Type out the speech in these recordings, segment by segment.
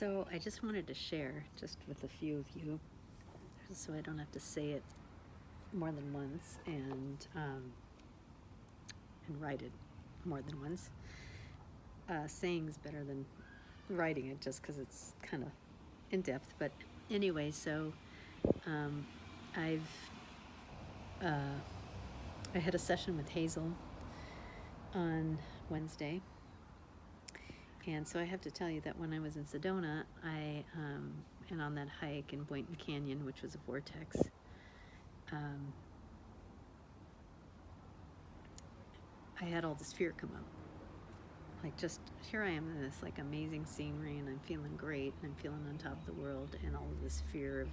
So I just wanted to share just with a few of you so I don't have to say it more than once and write it more than once. Saying is better than writing it just because it's kind of in depth. But anyway, so um, I've I had a session with Hazel on Wednesday. And so I have to tell you that when I was in Sedona, and on that hike in Boynton Canyon, which was a vortex, I had all this fear come up. Like, just here I am in this like amazing scenery, and I'm feeling great, and I'm feeling on top of the world, and all of this fear of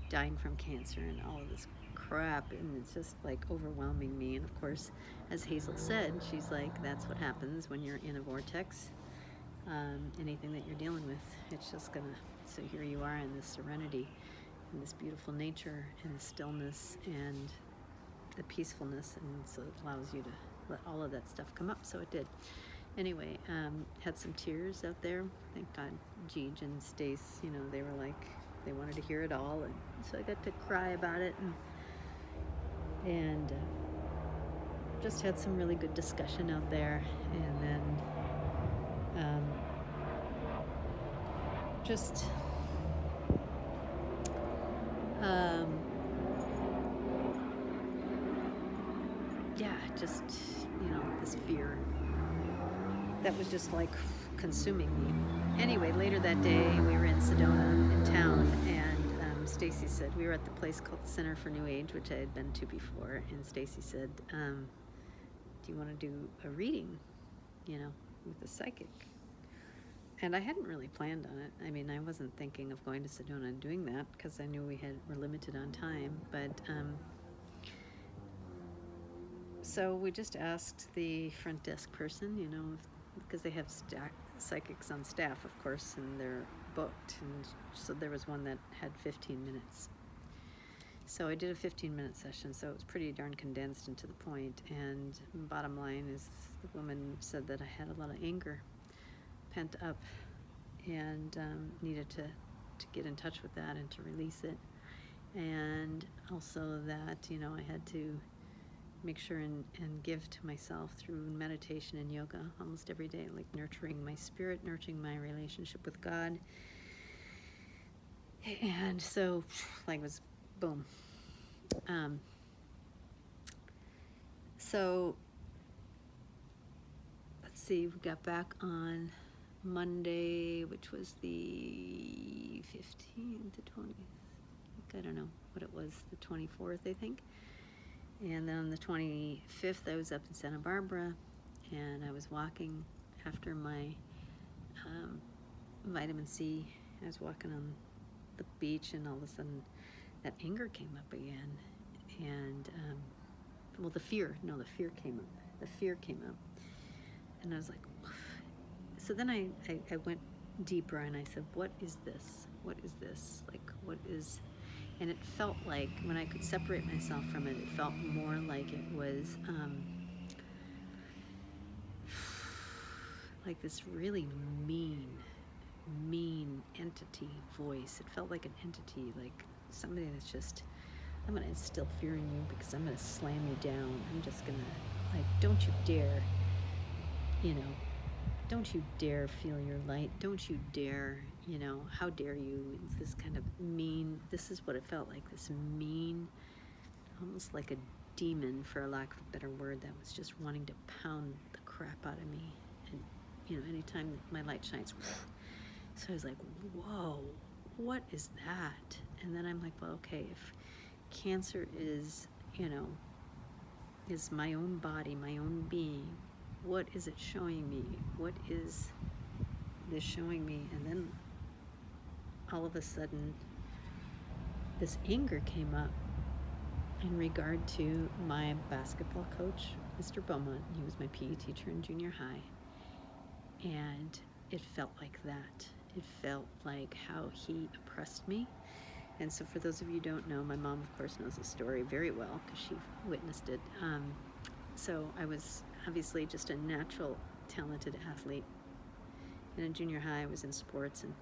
dying from cancer and all of this crap, and it's just like overwhelming me. And of course, as Hazel said, she's like, that's what happens when you're in a vortex. Anything that you're dealing with, it's just gonna, so here you are in this serenity and this beautiful nature and the stillness and the peacefulness, and so it allows you to let all of that stuff come up. So it did. Anyway, had some tears out there. Thank God Jeej and Stace, they were like, they wanted to hear it all, and so I got to cry about it, and just had some really good discussion out there. And then just this fear that was just like consuming me. Anyway, later that day we were in Sedona in town, and Stacy said, we were at the place called the Center for New Age, which I had been to before, and Stacy said, do you want to do a reading, with a psychic? And I hadn't really planned on it. I mean, I wasn't thinking of going to Sedona and doing that because I knew were limited on time. But so we just asked the front desk person, because they have psychics on staff, of course, and they're booked. And so there was one that had 15 minutes. So I did a 15-minute session, so it was pretty darn condensed and to the point. And bottom line is, the woman said that I had a lot of anger pent up, and needed to get in touch with that and to release it. And also that, I had to make sure and give to myself through meditation and yoga almost every day, like nurturing my spirit, nurturing my relationship with God. And so, like, it was boom. So, let's see, we got back on Monday, which was the 15th, the 20th, I don't know what it was, the 24th, I think. And then on the 25th, I was up in Santa Barbara, and I was walking after my vitamin C. I was walking on the beach, and all of a sudden, that anger came up again. And, the fear came up. The fear came up. And I was like, so then I went deeper, and I said, what is this? What is this? Like, what is... And it felt like, when I could separate myself from it, it felt more like it was like this really mean entity voice. It felt like an entity, like somebody that's just, I'm going to instill fear in you because I'm going to slam you down. I'm just going to, like, don't you dare, don't you dare feel your light. Don't you dare, how dare you? It's this kind of mean, this is what it felt like, this mean, almost like a demon, for a lack of a better word, that was just wanting to pound the crap out of me. And, anytime my light shines, so I was like, whoa, what is that? And then I'm like, well, okay, if cancer is, is my own body, my own being, what is it showing me? What is this showing me? And then all of a sudden, this anger came up in regard to my basketball coach, Mr. Beaumont. He was my PE teacher in junior high. And it felt like that. It felt like how he oppressed me. And so for those of you who don't know, my mom, of course, knows the story very well because she witnessed it. So I was obviously just a natural, talented athlete. And in junior high, I was in sports, and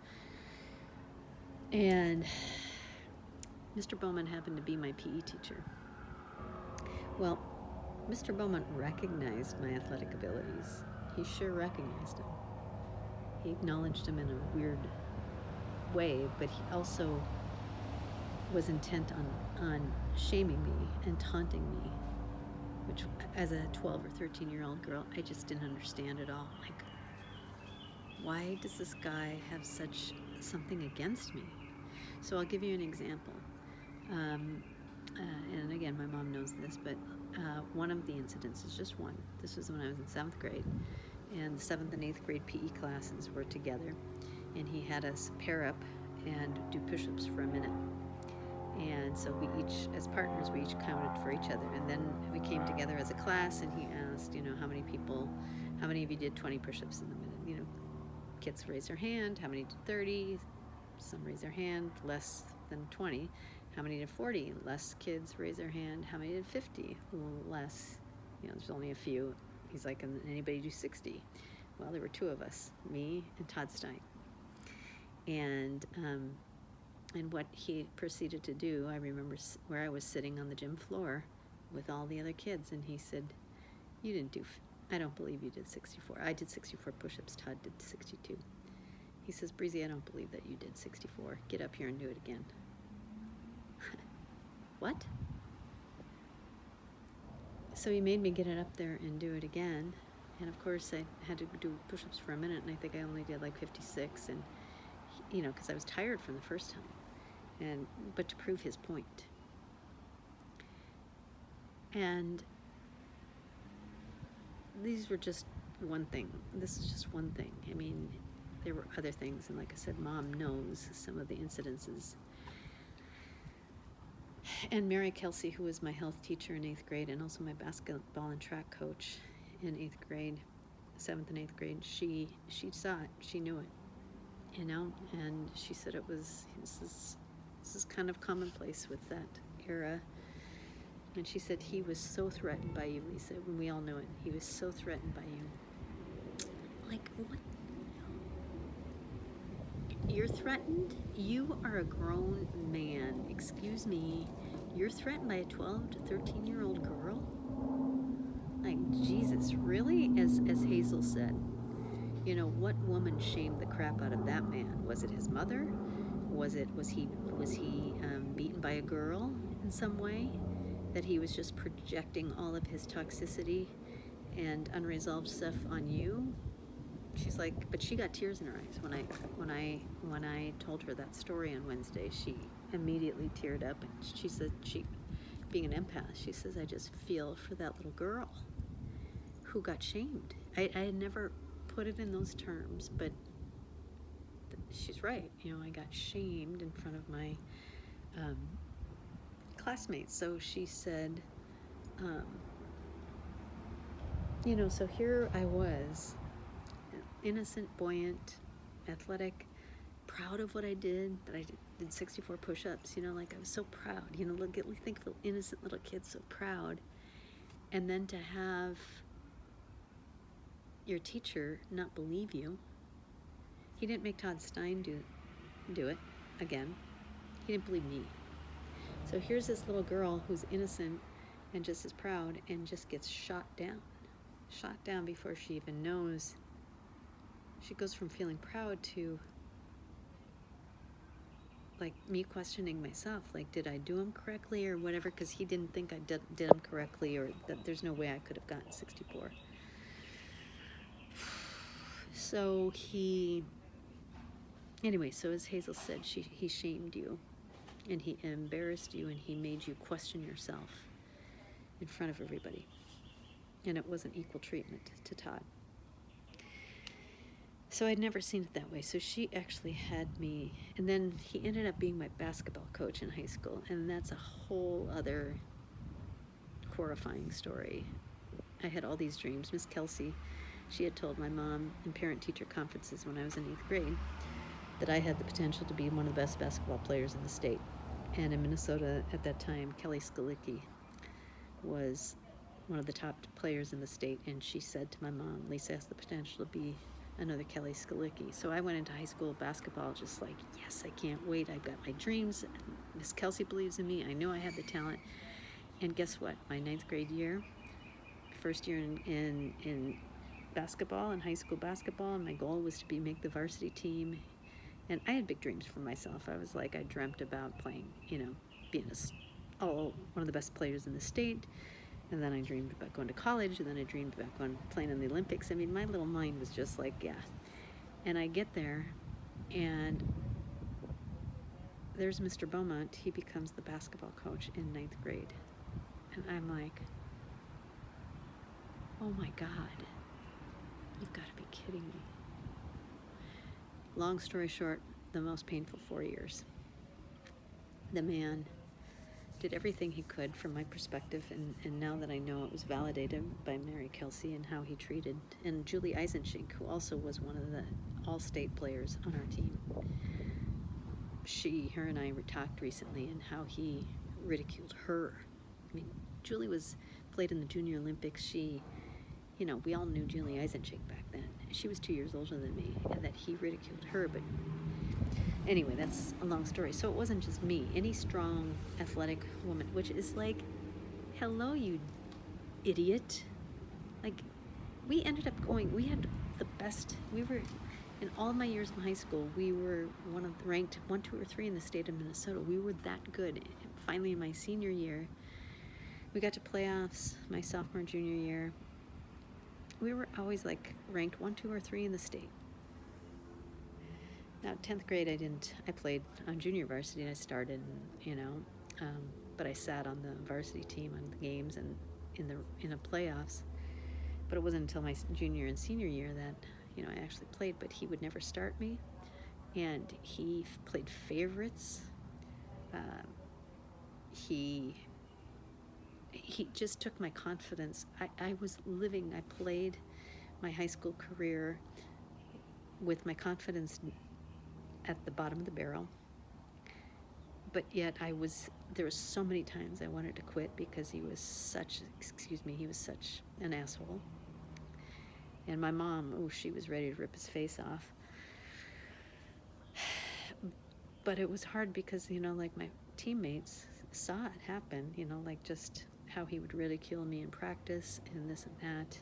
And Mr. Bowman happened to be my PE teacher. Well, Mr. Bowman recognized my athletic abilities. He sure recognized them. He acknowledged them in a weird way, but he also was intent on shaming me and taunting me, which as a 12 or 13-year-old girl, I just didn't understand at all. Like, why does this guy have such something against me? So I'll give you an example. And again, my mom knows this, but one of the incidents is just one. This was when I was in 7th grade, and the 7th and 8th grade PE classes were together, and he had us pair up and do push-ups for a minute. And so we each, as partners, we each counted for each other. And then we came together as a class, and he asked, how many of you did 20 push-ups in the minute? Kids raise their hand. How many did 30? Some raise their hand, less than 20. How many did 40? Less kids raise their hand. How many did 50? Less. There's only a few. He's like, can anybody do 60? Well, there were 2 of us, me and Todd Stein. And what he proceeded to do, I remember where I was sitting on the gym floor with all the other kids, and he said, I don't believe you did 64. I did 64 push-ups. Todd did 62. He says, Breezy, I don't believe that you did 64. Get up here and do it again. What? So he made me get it up there and do it again. And of course, I had to do push-ups for a minute, and I think I only did like 56. And, because I was tired from the first time. But to prove his point. And these were just one thing. This is just one thing. I mean, there were other things, and like I said, Mom knows some of the incidences. And Mary Kelsey, who was my health teacher in 8th grade and also my basketball and track coach in 8th grade, 7th and 8th grade, she saw it, she knew it, and she said this is kind of commonplace with that era. And she said, he was so threatened by you, Lisa, when we all knew it. He was so threatened by you. Like, what? You're threatened? You are a grown man. Excuse me. You're threatened by a 12 to 13-year-old girl? Like, Jesus, really? As Hazel said, what woman shamed the crap out of that man? Was it his mother? Was he beaten by a girl in some way? That he was just projecting all of his toxicity and unresolved stuff on you? She's like, but she got tears in her eyes when I told her that story on Wednesday. She immediately teared up, and she said, being an empath, she says, I just feel for that little girl who got shamed. I had never put it in those terms, but she's right. I got shamed in front of my classmates. So she said, so here I was, innocent, buoyant, athletic, proud of what I did, that I did 64 push-ups, like I was so proud, think of the innocent little kid so proud. And then to have your teacher not believe you. He didn't make Todd Stein do it again. He didn't believe me. So here's this little girl who's innocent and just as proud, and just gets shot down before she even knows. She goes from feeling proud to like me questioning myself, like, did I do them correctly or whatever, because he didn't think I did them correctly, or that there's no way I could have gotten 64. So so as Hazel said, he shamed you, and he embarrassed you, and he made you question yourself in front of everybody. And it wasn't equal treatment to Todd. So I'd never seen it that way. So she actually had me, and then he ended up being my basketball coach in high school, and that's a whole other horrifying story. I had all these dreams. Miss Kelsey, she had told my mom in parent-teacher conferences when I was in 8th grade that I had the potential to be one of the best basketball players in the state. And in Minnesota at that time, Kelly Skalicki was one of the top players in the state, and she said to my mom, Lisa has the potential to be another Kelly Skalicki. So I went into high school basketball just like, yes, I can't wait. I've got my dreams. Miss Kelsey believes in me. I know I have the talent. And guess what? My 9th grade year, first year in basketball, in high school basketball, and my goal was to make the varsity team. And I had big dreams for myself. I was like, I dreamt about playing, being one of the best players in the state. And then I dreamed about going to college, and then I dreamed about playing in the Olympics. I mean, my little mind was just like, yeah. And I get there, and there's Mr. Beaumont. He becomes the basketball coach in 9th grade. And I'm like, oh my God, you've got to be kidding me. Long story short, the most painful 4 years. The man did everything he could from my perspective, and now that I know it was validated by Mary Kelsey and how he treated, and Julie Eisenschink, who also was one of the all-state players on our team. Her and I talked recently, and how he ridiculed her. I mean, Julie played in the Junior Olympics. We all knew Julie Eisenschink back then. She was 2 years older than me, and that he ridiculed her. But anyway, that's a long story. So it wasn't just me. Any strong, athletic woman, which is like, hello, you idiot. Like, we had the best. In all my years in high school, we were ranked 1, 2, or 3 in the state of Minnesota. We were that good. And finally, in my senior year, we got to playoffs. My sophomore and junior year, we were always like ranked 1, 2, or 3 in the state. Now, 10th grade, I played on junior varsity, and I started, but I sat on the varsity team on the games and in the playoffs. But it wasn't until my junior and senior year that I actually played. But he would never start me, and he played favorites. He just took my confidence. I played my high school career with my confidence at the bottom of the barrel. But yet there were so many times I wanted to quit because he was such an asshole. And my mom, she was ready to rip his face off. But it was hard because, like my teammates saw it happen, like just how he would ridicule me in practice and this and that.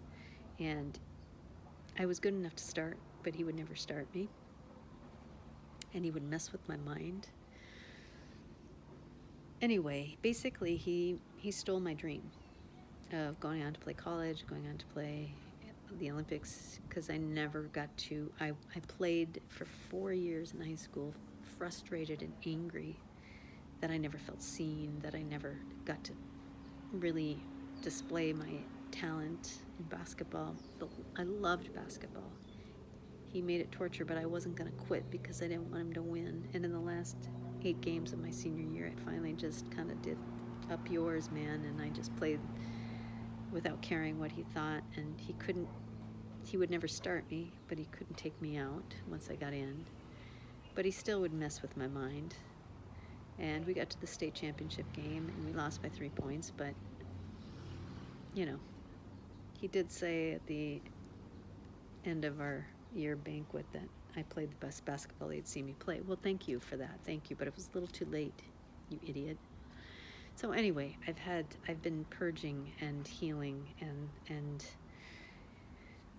And I was good enough to start, but he would never start me. And he would mess with my mind. Anyway, basically he stole my dream of going on to play college, going on to play the Olympics, because I never got to. I played for 4 years in high school, frustrated and angry that I never felt seen, that I never got to really display my talent in basketball. I loved basketball. He made it torture, but I wasn't going to quit because I didn't want him to win. And in the last 8 games of my senior year, I finally just kind of did up yours, man, and I just played without caring what he thought. And he would never start me, but he couldn't take me out once I got in. But he still would mess with my mind. And we got to the state championship game, and we lost by 3 points, but, he did say at the end of our year banquet that I played the best basketball they'd seen me play. Well, thank you for that. Thank you, but it was a little too late, you idiot. So anyway, I've been purging and healing, and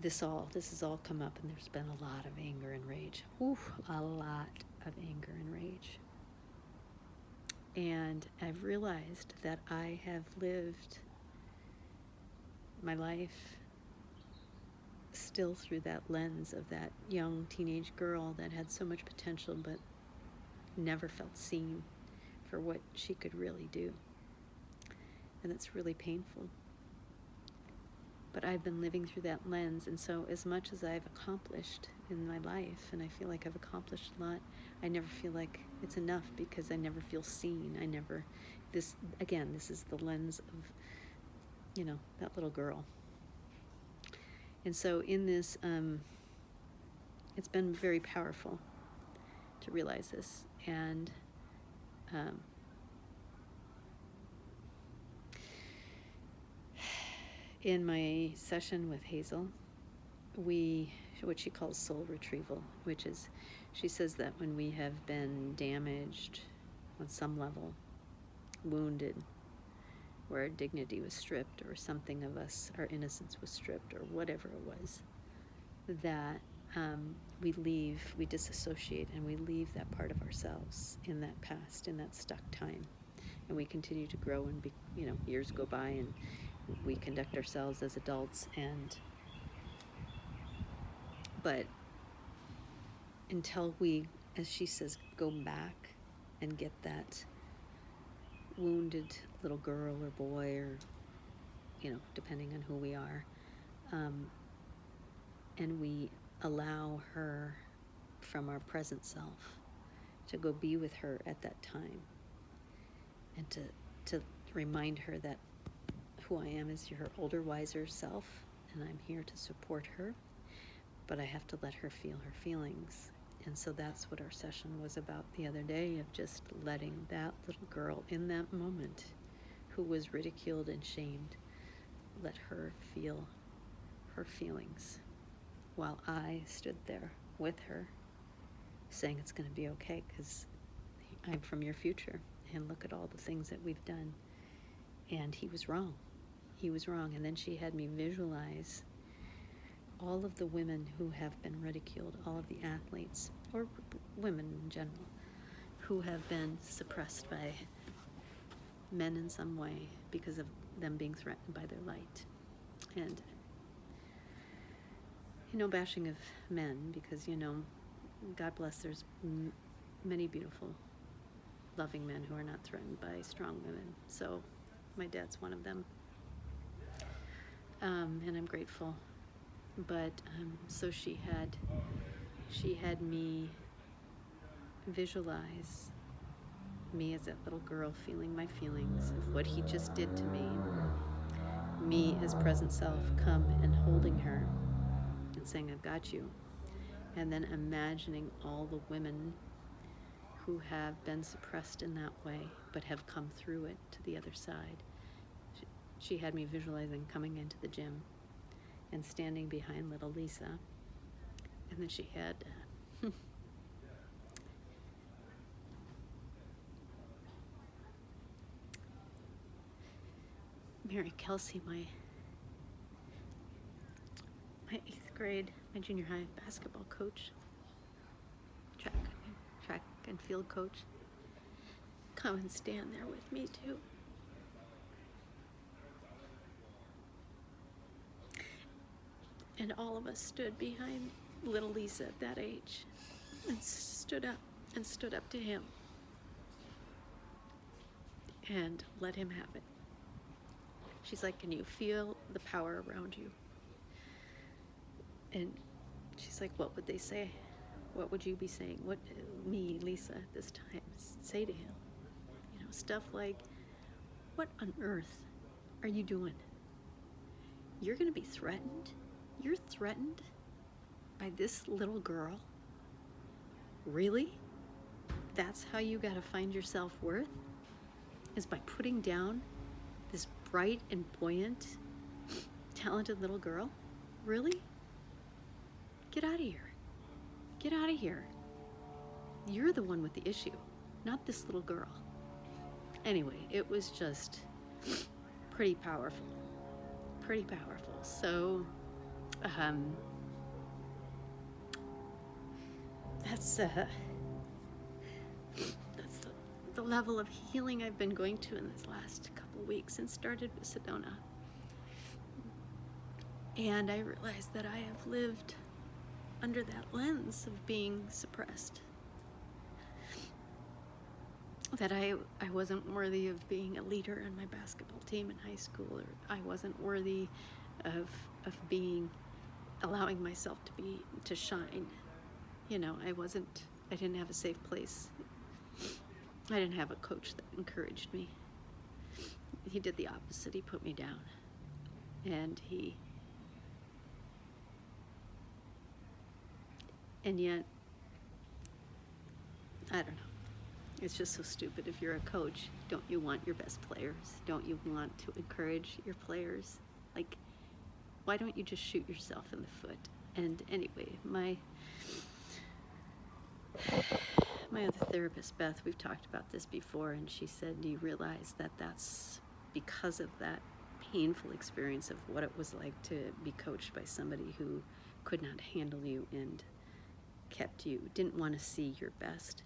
this has all come up, and there's been a lot of anger and rage. A lot of anger and rage. And I've realized that I have lived my life still through that lens of that young teenage girl that had so much potential but never felt seen for what she could really do. And it's really painful. But I've been living through that lens, and so as much as I've accomplished in my life, and I feel like I've accomplished a lot, I never feel like it's enough because I never feel seen. This is the lens of, that little girl. And so in this, it's been very powerful to realize this. And in my session with Hazel, what she calls soul retrieval, which is, she says that when we have been damaged on some level, wounded, where our dignity was stripped, or something of us, our innocence was stripped, or whatever it was, that we disassociate, and we leave that part of ourselves in that past, in that stuck time. And we continue to grow, and years go by, and we conduct ourselves as adults, but until we, as she says, go back and get that wounded little girl or boy, or depending on who we are, and we allow her from our present self to go be with her at that time, and to remind her that who I am is her older, wiser self, and I'm here to support her, but I have to let her feel her feelings. And so that's what our session was about the other day, of just letting that little girl in that moment, who was ridiculed and shamed, let her feel her feelings, while I stood there with her saying it's going to be okay, because I'm from your future, and look at all the things that we've done. And he was wrong. He was wrong. And then she had me visualize all of the women who have been ridiculed, all of the athletes, or women in general, who have been suppressed by men in some way because of them being threatened by their light. And bashing of men, because God bless, there's many beautiful, loving men who are not threatened by strong women. So my dad's one of them, and I'm grateful. But so she had me visualize me as that little girl, feeling my feelings of what he just did to me as present self, come and holding her and saying, I've got you. And then imagining all the women who have been suppressed in that way, but have come through it to the other side. She had me visualizing coming into the gym and standing behind little Lisa. And then she had Mary Kelsey, my 8th grade, my junior high basketball coach, track and field coach, come and stand there with me too. And all of us stood behind little Lisa at that age, and stood up to him, and let him have it. She's like, can you feel the power around you? And she's like, what would they say? What would you be saying? What me, Lisa, at this time, say to him? Stuff like, what on earth are you doing? You're going to be threatened? You're threatened by this little girl? Really? That's how you got to find your self-worth? Is by putting down this bright and buoyant, talented little girl? Really? Get out of here. Get out of here. You're the one with the issue, not this little girl. Anyway, it was just pretty powerful. Pretty powerful. So, that's the level of healing I've been going to in this last couple weeks, and started with Sedona. And I realized that I have lived under that lens of being suppressed. That I wasn't worthy of being a leader on my basketball team in high school, or I wasn't worthy of allowing myself to shine. I didn't have a safe place. I didn't have a coach that encouraged me. He did the opposite. He put me down. And yet, I don't know. It's just so stupid. If you're a coach, don't you want your best players? Don't you want to encourage your players? Like, why don't you just shoot yourself in the foot? And anyway, my other therapist, Beth, we've talked about this before, and she said, do you realize that that's because of that painful experience of what it was like to be coached by somebody who could not handle you and kept you, didn't want to see your best.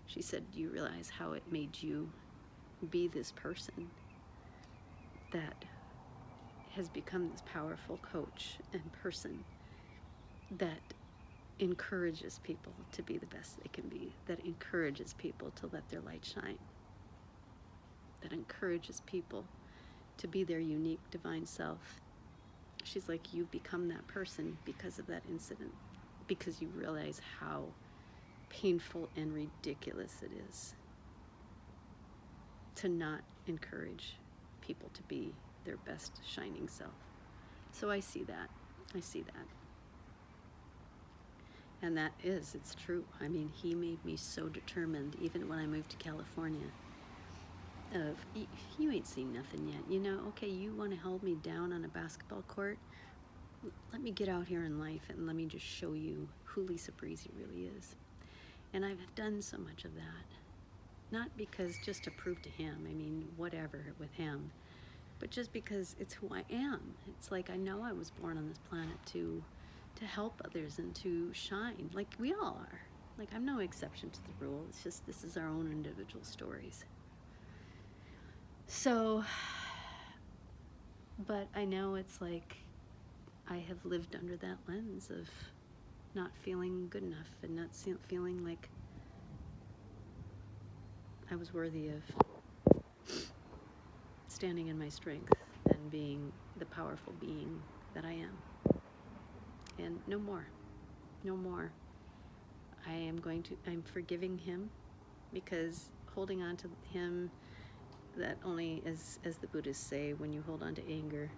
She said, do you realize how it made you be this person that has become this powerful coach and person that encourages people to be the best they can be, that encourages people to let their light shine, that encourages people to be their unique divine self. She's like, you've become that person because of that incident, because you realize how painful and ridiculous it is to not encourage people to be their best shining self. So I see that. And that is, it's true. I mean, he made me so determined, even when I moved to California, of, you ain't seen nothing yet, you know, okay, you want to hold me down on a basketball court? Let me get out here in life and let me just show you who Lisa Breezy really is. And I've done so much of that. Not because just to prove to him, I mean, whatever with him, but just because it's who I am. It's like, I know I was born on this planet to help others and to shine, like we all are. Like, I'm no exception to the rule. It's just, this is our own individual stories. So, but I know it's like, I have lived under that lens of not feeling good enough and not feeling like I was worthy of standing in my strength and being the powerful being that I am. And no more. I'm forgiving him, because holding on to him, that only, as the Buddhists say, when you hold on to anger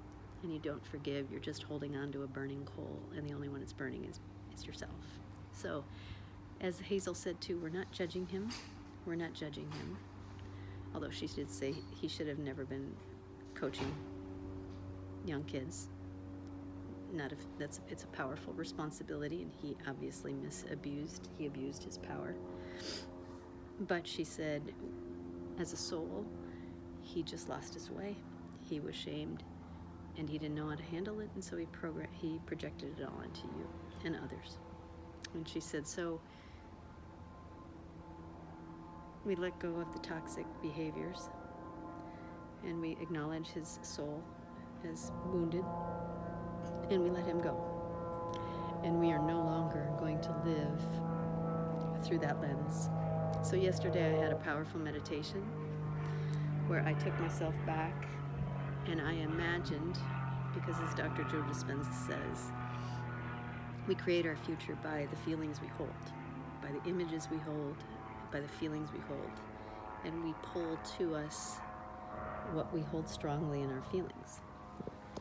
and you don't forgive, you're just holding on to a burning coal, and the only one it's burning is yourself. So, as Hazel said too, we're not judging him. Although she did say he should have never been coaching young kids. It's a powerful responsibility, and he obviously he abused his power. But she said, as a soul, he just lost his way. He was shamed, and he didn't know how to handle it, and so he projected it all onto you and others. And she said, so we let go of the toxic behaviors, and we acknowledge his soul as wounded, and we let him go. And we are no longer going to live through that lens. So yesterday I had a powerful meditation where I took myself back, and I imagined, because as Dr. Joe Dispenza says, we create our future by the feelings we hold, by the images we hold, by the feelings we hold. And we pull to us what we hold strongly in our feelings.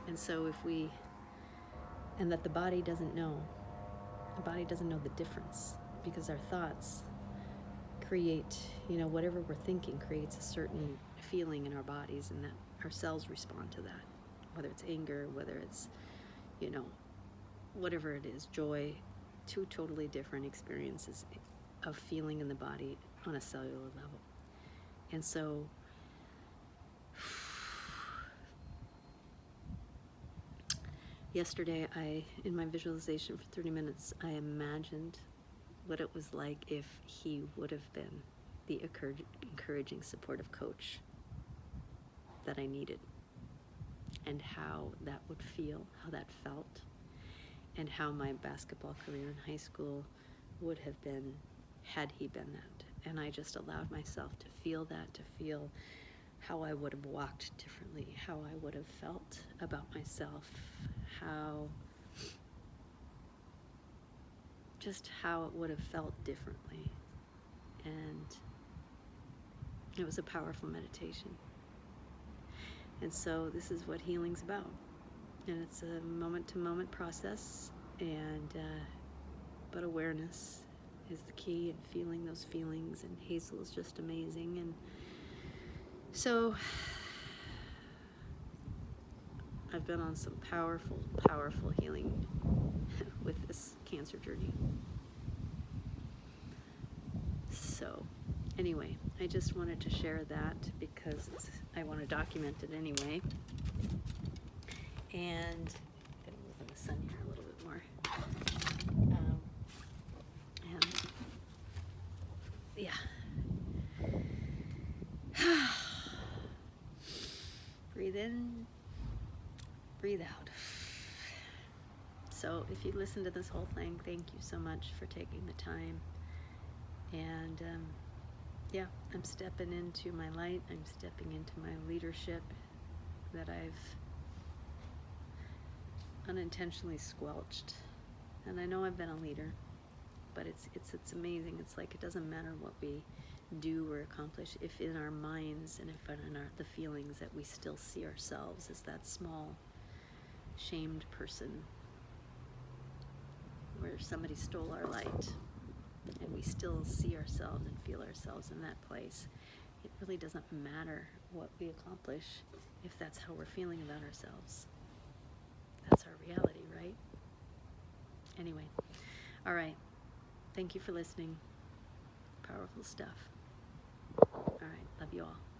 And so and that the body doesn't know the difference, because our thoughts create, whatever we're thinking creates a certain feeling in our bodies, and that our cells respond to that, whether it's anger, whether it's, whatever it is, joy, two totally different experiences of feeling in the body on a cellular level. And so yesterday, in my visualization for 30 minutes, I imagined what it was like if he would have been the encouraging, supportive coach that I needed, and how that would feel, how that felt, and how my basketball career in high school would have been had he been that. And I just allowed myself to feel that, to feel how I would have walked differently, how I would have felt about myself, how it would have felt differently. And it was a powerful meditation. And so this is what healing's about. And it's a moment-to-moment process, but awareness is the key, and feeling those feelings, and Hazel is just amazing. And so I've been on some powerful, powerful healing with this cancer journey. So anyway, I just wanted to share that because I want to document it anyway. And I'm going to move in the sun here a little bit more. And yeah. Breathe in, breathe out. So if you listen to this whole thing, thank you so much for taking the time. And yeah, I'm stepping into my light. I'm stepping into my leadership that I've unintentionally squelched. And I know I've been a leader, but it's amazing. It's like it doesn't matter what we do or accomplish if in our minds and if in the feelings that we still see ourselves as that small, shamed person where somebody stole our light, and we still see ourselves and feel ourselves in that place. It really doesn't matter what we accomplish if that's how we're feeling about ourselves. That's our reality, right? Anyway, all right. Thank you for listening. Powerful stuff. All right, love you all.